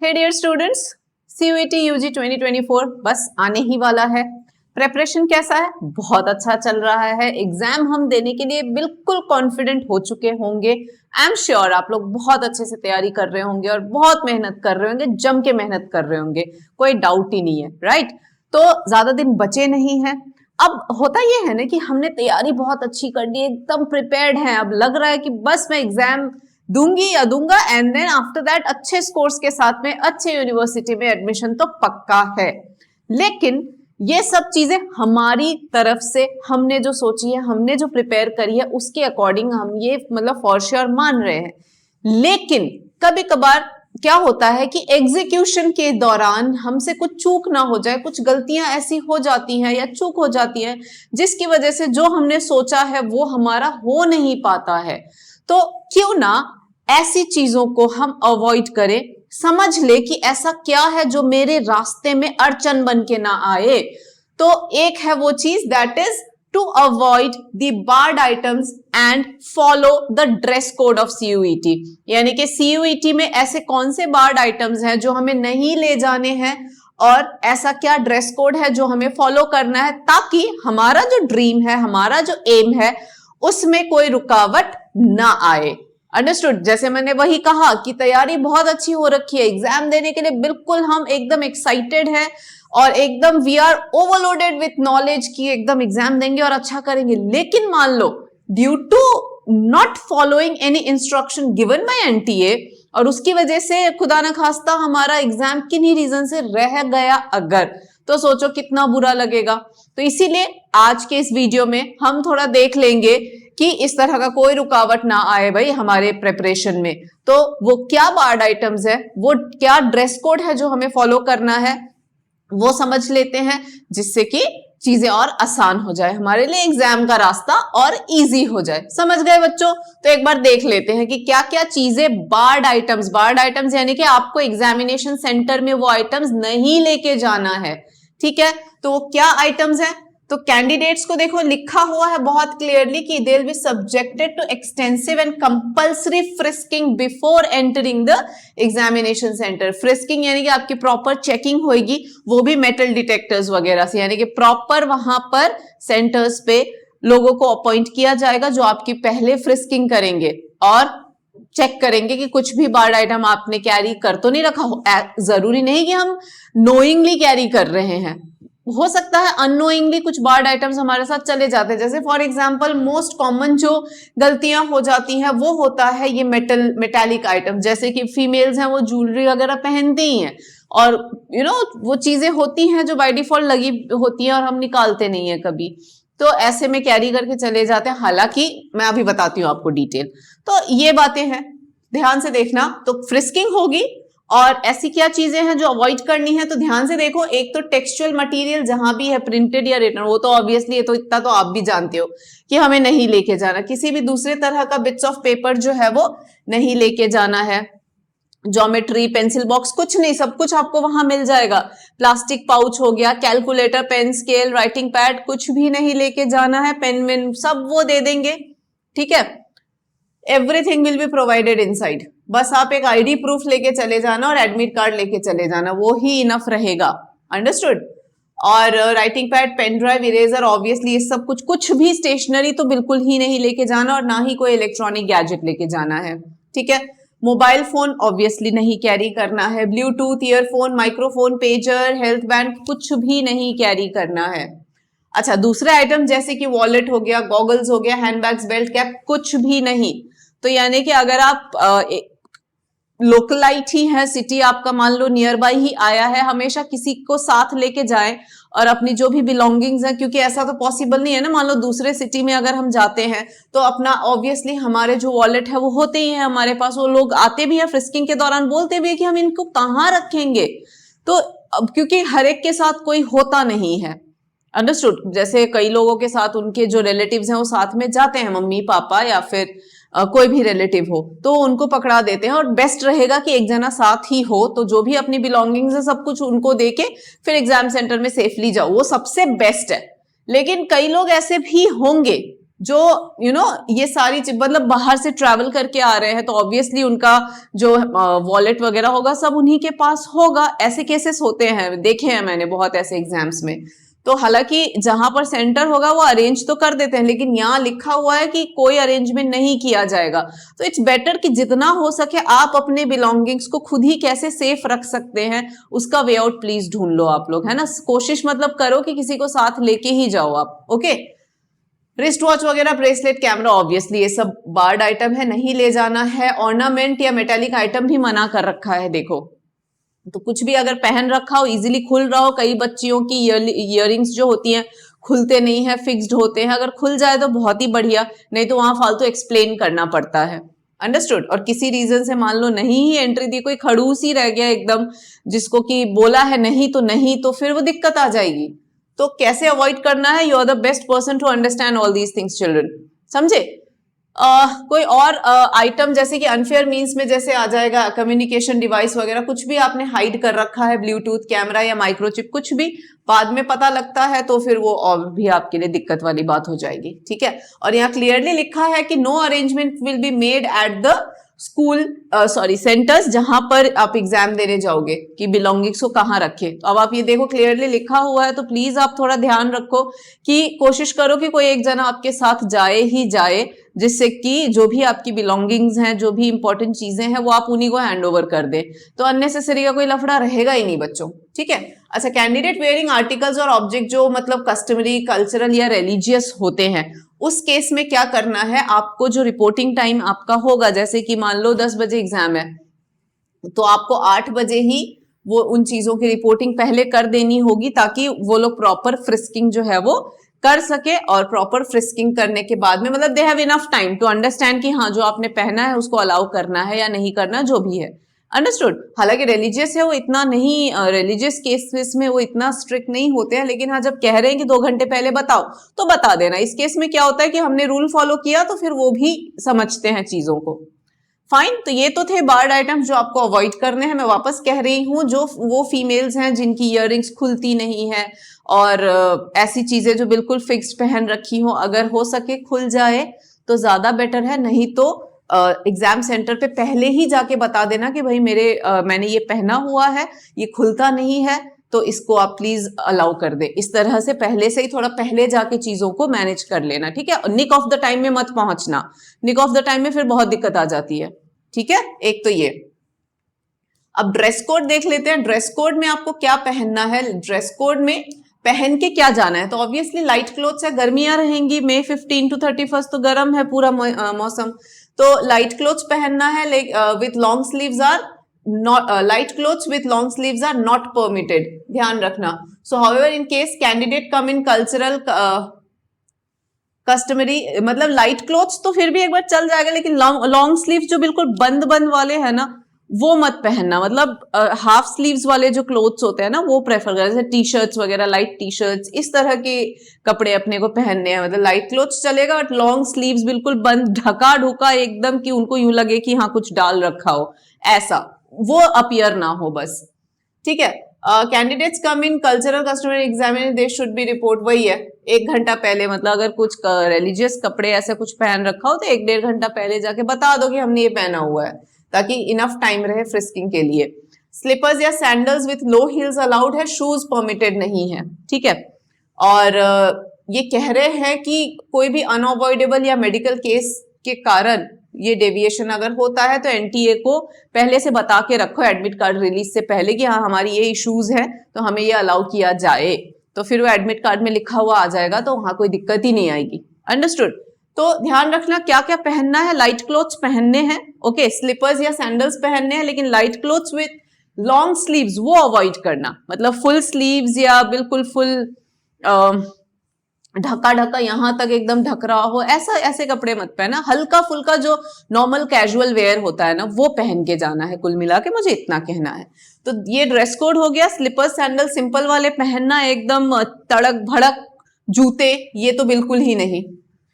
हे dear students, CUET UG 2024 बस आने ही वाला है। प्रेपरेशन कैसा है? बहुत अच्छा चल रहा है। एग्जाम हम देने के लिए बिल्कुल कॉन्फिडेंट हो चुके होंगे। आई एम श्योर आप लोग बहुत अच्छे से तैयारी कर रहे होंगे और बहुत मेहनत कर रहे होंगे, जम के मेहनत कर रहे होंगे, कोई डाउट ही नहीं है, राइट? तो ज्यादा दिन बचे नहीं है। अब होता ये है ना कि हमने तैयारी बहुत अच्छी कर ली, एकदम प्रिपेयर्ड है, अब लग रहा है कि बस मैं एग्जाम दूंगी या दूंगा एंड देन आफ्टर दैट अच्छे स्कोर्स के साथ में अच्छे यूनिवर्सिटी में एडमिशन तो पक्का है। लेकिन ये सब चीजें हमारी तरफ से हमने जो सोची है, हमने जो प्रिपेयर करी है, उसके अकॉर्डिंग हम ये मतलब फॉर श्योर मान रहे हैं। लेकिन कभी कभार क्या होता है कि एग्जीक्यूशन के दौरान हमसे कुछ चूक ना हो जाए, कुछ गलतियां ऐसी हो जाती हैं या चूक हो जाती हैं जिसकी वजह से जो हमने सोचा है वो हमारा हो नहीं पाता है। तो क्यों ना ऐसी चीजों को हम अवॉइड करें, समझ ले कि ऐसा क्या है जो मेरे रास्ते में अड़चन बन के ना आए। तो एक है वो चीज that is to avoid the barred items and follow the dress code of CUET। यानी कि CUET में ऐसे कौन से बार्ड आइटम्स हैं जो हमें नहीं ले जाने हैं और ऐसा क्या ड्रेस कोड है जो हमें फॉलो करना है, ताकि हमारा जो ड्रीम है, हमारा जो एम है, उसमें कोई रुकावट ना आए। अंडरस्टूड? जैसे मैंने वही कहा कि तैयारी बहुत अच्छी हो रखी है, एग्जाम देने के लिए बिल्कुल हम एकदम एक्साइटेड हैं और एकदम we are overloaded with knowledge कि एकदम एग्जाम देंगे और अच्छा करेंगे। लेकिन मान लो due to not following any instruction given by NTA और उसकी वजह से खुदा न खास्ता हमारा एग्जाम किन्हीं रीजन से रह गया अगर, तो सोचो कितना बुरा लगेगा। तो इसीलिए आज के इस वीडियो में हम थोड़ा देख लेंगे कि इस तरह का कोई रुकावट ना आए भाई हमारे प्रिपरेशन में। तो वो क्या बार्ड आइटम्स है, वो क्या ड्रेस कोड है जो हमें फॉलो करना है, वो समझ लेते हैं, जिससे कि चीजें और आसान हो जाए हमारे लिए, एग्जाम का रास्ता और इजी हो जाए। समझ गए बच्चों? तो एक बार देख लेते हैं कि क्या क्या चीजें बार्ड आइटम्स यानी कि आपको एग्जामिनेशन सेंटर में वो आइटम्स नहीं लेके जाना है। ठीक है, तो वो क्या आइटम्स है? तो कैंडिडेट्स को देखो लिखा हुआ है बहुत क्लियरली कि they will be subjected to extensive and compulsory frisking before entering the examination centre. Frisking यानी कि आपकी प्रॉपर चेकिंग होगी, वो भी मेटल डिटेक्टर्स वगैरह से, यानी कि प्रॉपर वहां पर सेंटर्स पे लोगों को अपॉइंट किया जाएगा जो आपकी पहले फ्रिस्किंग करेंगे और चेक करेंगे कि कुछ भी बार्ड आइटम आपने कैरी कर तो नहीं रखा हो। जरूरी नहीं कि हम नोइंगली कैरी कर रहे हैं, हो सकता है अननोइंगली कुछ बार्ड आइटम्स हमारे साथ चले जाते हैं। जैसे फॉर एग्जांपल मोस्ट कॉमन जो गलतियां हो जाती हैं वो होता है ये मेटालिक आइटम, जैसे कि फीमेल्स हैं वो ज्वेलरी वगैरह पहनती ही हैं और वो चीजें होती हैं जो बाय डिफॉल्ट लगी होती हैं और हम निकालते नहीं है कभी, तो ऐसे में कैरी करके चले जाते हैं। हालांकि मैं अभी बताती हूँ आपको डिटेल। तो ये बातें हैं, ध्यान से देखना। तो फ्रिस्किंग होगी और ऐसी क्या चीजें हैं जो अवॉइड करनी है, तो ध्यान से देखो। एक तो टेक्सचुअल मटेरियल जहां भी है, प्रिंटेड या रिटन, वो तो ऑब्वियसली ये तो इतना तो आप भी जानते हो कि हमें नहीं लेके जाना। किसी भी दूसरे तरह का बिट्स ऑफ पेपर जो है वो नहीं लेके जाना है। ज्योमेट्री, पेंसिल बॉक्स, कुछ नहीं, सब कुछ आपको वहां मिल जाएगा। प्लास्टिक पाउच हो गया, calculator, pen, scale, writing pad, कुछ भी नहीं लेके जाना है। पेन वेन सब वो दे देंगे, ठीक है। Everything will be provided inside. बस आप एक ID प्रूफ लेके चले जाना और एडमिट कार्ड लेके चले जाना, वो ही इनफ रहेगा। अंडरस्टूड? और writing pad, pen drive, eraser, obviously ये सब कुछ भी स्टेशनरी तो बिल्कुल ही नहीं लेके जाना और ना ही कोई इलेक्ट्रॉनिक गैजेट लेके जाना है, ठीक है। मोबाइल फोन ऑब्वियसली नहीं कैरी करना है। Bluetooth, earphone, microphone, pager, health band, कुछ भी नहीं कैरी करना है। अच्छा, दूसरे आइटम जैसे कि वॉलेट हो गया, गॉगल्स हो गया, हैंडबैग्स, बेल्ट, कैप, कुछ भी नहीं। तो यानी कि अगर आप लोकलाइट ही है, सिटी आपका मान लो नियर बाय ही आया है, हमेशा किसी को साथ लेके जाएं और अपनी जो भी बिलोंगिंग्स है, क्योंकि ऐसा तो पॉसिबल नहीं है ना, मान लो दूसरे सिटी में अगर हम जाते हैं तो अपना ऑब्वियसली हमारे जो वॉलेट है वो होते ही है हमारे पास। वो लोग आते भी हैं फ्रिस्किंग के दौरान, बोलते भी है कि हम इनको कहाँ रखेंगे। तो अब क्योंकि हर एक के साथ कोई होता नहीं है, अंडरस्टूड? जैसे कई लोगों के साथ उनके जो रिलेटिव्स हैं वो साथ में जाते हैं, मम्मी पापा या फिर कोई भी रिलेटिव हो, तो उनको पकड़ा देते हैं। और बेस्ट रहेगा कि एक जना साथ ही हो, तो जो भी अपनी बिलोंगिंग्स है सब कुछ उनको देके फिर एग्जाम सेंटर में सेफली जाओ, वो सबसे बेस्ट है। लेकिन कई लोग ऐसे भी होंगे जो ये सारी मतलब बाहर से ट्रैवल करके आ रहे हैं तो ऑब्वियसली उनका जो वॉलेट वगैरह होगा सब उन्हीं के पास होगा। ऐसे केसेस होते हैं, देखे हैं मैंने बहुत ऐसे एग्जाम्स में। तो हालांकि जहां पर सेंटर होगा वो अरेंज तो कर देते हैं, लेकिन यहाँ लिखा हुआ है कि कोई अरेंजमेंट नहीं किया जाएगा। तो इट्स बेटर कि जितना हो सके आप अपने बिलोंगिंग्स को खुद ही कैसे सेफ रख सकते हैं उसका वे आउट प्लीज ढूंढ लो आप लोग, है ना। कोशिश मतलब करो कि किसी को साथ लेके ही जाओ आप। ओके, रिस्ट वॉच वगैरह, ब्रेसलेट, कैमरा, ऑब्वियसली ये सब बार्ड आइटम है, नहीं ले जाना है। ऑर्नामेंट या मेटेलिक आइटम भी मना कर रखा है। देखो, तो कुछ भी अगर पहन रखा हो, इजीली खुल रहा हो, कई बच्चियों की इयररिंग्स जो होती हैं खुलते नहीं है, फिक्स्ड होते हैं। अगर खुल जाए तो बहुत ही बढ़िया, नहीं तो वहां फालतू एक्सप्लेन करना पड़ता है। अंडरस्टूड। और किसी रीजन से मान लो नहीं ही एंट्री दी, कोई खड़ूस ही रह गया एकदम, जिसको कि बोला है नहीं तो नहीं, तो फिर वो दिक्कत आ जाएगी। तो कैसे अवॉइड करना है? You are the best person to understand all these things children, समझे। कोई और आइटम जैसे कि अनफेयर मीन्स में जैसे आ जाएगा कम्युनिकेशन डिवाइस वगैरह, कुछ भी आपने हाइड कर रखा है, ब्लूटूथ, कैमरा या माइक्रोचिप, कुछ भी बाद में पता लगता है तो फिर वो और भी आपके लिए दिक्कत वाली बात हो जाएगी। ठीक है। और यहाँ क्लियरली लिखा है कि no arrangement will be made at the school centres जहां पर आप एग्जाम देने जाओगे कि बिलोंगिंग्स को कहाँ रखे। तो अब आप ये देखो क्लियरली लिखा हुआ है, तो प्लीज आप थोड़ा ध्यान रखो कि कोशिश करो कि कोई एक जना आपके साथ जाए ही जाए, जिससे कि जो भी आपकी बिलोंगिंग्स हैं, जो भी इंपॉर्टेंट चीजें हैं, वो आप उन्हीं को हैंड ओवर कर दे। तो अननेसेसरी का कोई लफड़ा रहेगा ही नहीं बच्चों। ठीक है। अच्छा, कैंडिडेट वेयरिंग आर्टिकल्स और ऑब्जेक्ट जो मतलब कस्टमरी, कल्चरल या रिलीजियस होते हैं, उस केस में क्या करना है आपको? जो रिपोर्टिंग टाइम आपका होगा, जैसे कि मान लो 10 बजे एग्जाम है, तो आपको 8 बजे ही वो उन चीजों की रिपोर्टिंग पहले कर देनी होगी, ताकि वो लोग प्रॉपर फ्रिस्किंग जो है वो कर सके। और प्रॉपर फ्रिस्किंग करने के बाद में मतलब they have enough time to understand कि हाँ जो आपने पहना है उसको अलाउ करना है या नहीं करना, जो भी है। अंडरस्टूड। हालांकि रिलीजियस है वो इतना नहीं, रिलीजियस केसेस में वो इतना स्ट्रिक्ट नहीं होते हैं, लेकिन हाँ जब कह रहे हैं कि 2 घंटे पहले बताओ तो बता देना। इस केस में क्या होता है कि हमने रूल फॉलो किया तो फिर वो भी समझते हैं चीजों को। फाइन। तो ये तो थे बार्ड आइटम्स जो आपको अवॉइड करने हैं। मैं वापस कह रही हूँ, जो वो फीमेल्स हैं जिनकी इयररिंग्स खुलती नहीं है और ऐसी चीजें जो बिल्कुल फिक्स्ड पहन रखी हो, अगर हो सके खुल जाए तो ज्यादा बेटर है। नहीं तो एग्जाम सेंटर पे पहले ही जाके बता देना कि भाई मैंने ये पहना हुआ है, ये खुलता नहीं है, तो इसको आप प्लीज अलाउ कर दे। इस तरह से पहले से ही थोड़ा पहले जाके चीजों को मैनेज कर लेना। ठीक है। निक ऑफ द टाइम में मत पहुंचना, निक ऑफ द टाइम में फिर बहुत दिक्कत आ जाती है। ठीक है। एक तो ये। अब ड्रेस कोड देख लेते हैं। ड्रेस कोड में आपको क्या पहनना है, ड्रेस कोड में पहन के क्या जाना है? तो ऑब्वियसली लाइट क्लोथ्स है, गर्मियां रहेंगी, मई 15 to 31 तो गर्म है पूरा मौसम, तो लाइट क्लोथ्स पहनना है। With long sleeves are not, light clothes with long sleeves are not permitted, ध्यान रखना। So however in case candidate come in cultural customary, मतलब लाइट क्लोथ्स तो फिर भी एक बार चल जाएगा, लेकिन लॉन्ग स्लीव जो बिल्कुल बंद वाले हैं ना, वो मत पहनना। मतलब हाफ स्लीव्स वाले जो क्लोथ्स होते हैं ना, वो प्रेफर करें, जैसे टी शर्ट्स वगैरह, लाइट टी शर्ट्स, इस तरह के कपड़े अपने को पहनने हैं। मतलब लाइट क्लोथ्स चलेगा, बट लॉन्ग स्लीव्स बिल्कुल बंद, ढका ढुका एकदम, कि उनको यूं लगे कि हाँ कुछ डाल रखा हो, ऐसा वो अपीयर ना हो बस। ठीक है। Candidates come in cultural customer examination they should be report, वही है 1 घंटा पहले। मतलब अगर कुछ रिलीजियस कपड़े ऐसा कुछ पहन रखा हो तो 1-1.5 घंटा पहले जाके बता दो कि हमने ये पहना हुआ है, ताकि इनफ टाइम रहे फ्रिस्किंग के लिए। स्लीपर्स या sandals with low heels allowed है, शूज परमिटेड नहीं है। ठीक है। और ये कह रहे हैं कि कोई भी अनअवॉइडेबल या मेडिकल केस के कारण ये डेविएशन अगर होता है तो एनटीए को पहले से बता के रखो, एडमिट कार्ड रिलीज से पहले, कि हाँ हमारी ये इश्यूज है तो हमें ये अलाउ किया जाए। तो फिर वो एडमिट कार्ड में लिखा हुआ आ जाएगा, तो वहां कोई दिक्कत ही नहीं आएगी। अंडरस्टूड। तो ध्यान रखना क्या क्या पहनना है। लाइट क्लोथ्स पहनने हैं, ओके, स्लीपर्स या सैंडल्स पहनने हैं, लेकिन light clothes with long sleeves वो अवॉइड करना। मतलब फुल स्लीव्स या बिल्कुल फुल ढका ढका यहां तक एकदम ढक रहा हो, ऐसे कपड़े मत पहना। हल्का फुल्का जो नॉर्मल कैजुअल वेयर होता है ना, वो पहन के जाना है। कुल मिला के मुझे इतना कहना है। तो ये ड्रेस कोड हो गया। स्लीपर सैंडल सिंपल वाले पहनना, एकदम तड़क भड़क जूते ये तो बिल्कुल ही नहीं।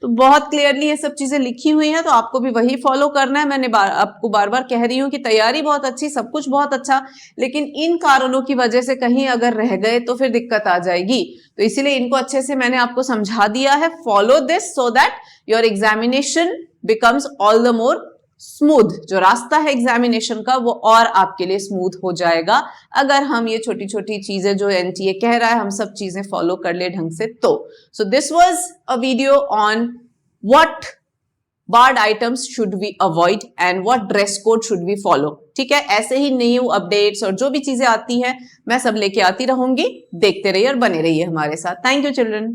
तो बहुत क्लियरली ये सब चीजें लिखी हुई हैं, तो आपको भी वही फॉलो करना है। मैंने आपको बार बार कह रही हूँ कि तैयारी बहुत अच्छी, सब कुछ बहुत अच्छा, लेकिन इन कारणों की वजह से कहीं अगर रह गए तो फिर दिक्कत आ जाएगी। तो इसीलिए इनको अच्छे से मैंने आपको समझा दिया है। Follow this so that your examination becomes all the more smooth. जो रास्ता है एग्जामिनेशन का वो और आपके लिए स्मूथ हो जाएगा अगर हम ये छोटी छोटी चीजें जो एनटीए कह रहा है हम सब चीजें फॉलो कर ले ढंग से। तो so this was a video on what barred items should we avoid and what dress code should we follow. ठीक है, ऐसे ही न्यू अपडेट्स और जो भी चीजें आती हैं मैं सब लेके आती रहूंगी। देखते रहिए और बने रहिए हमारे साथ। Thank you children.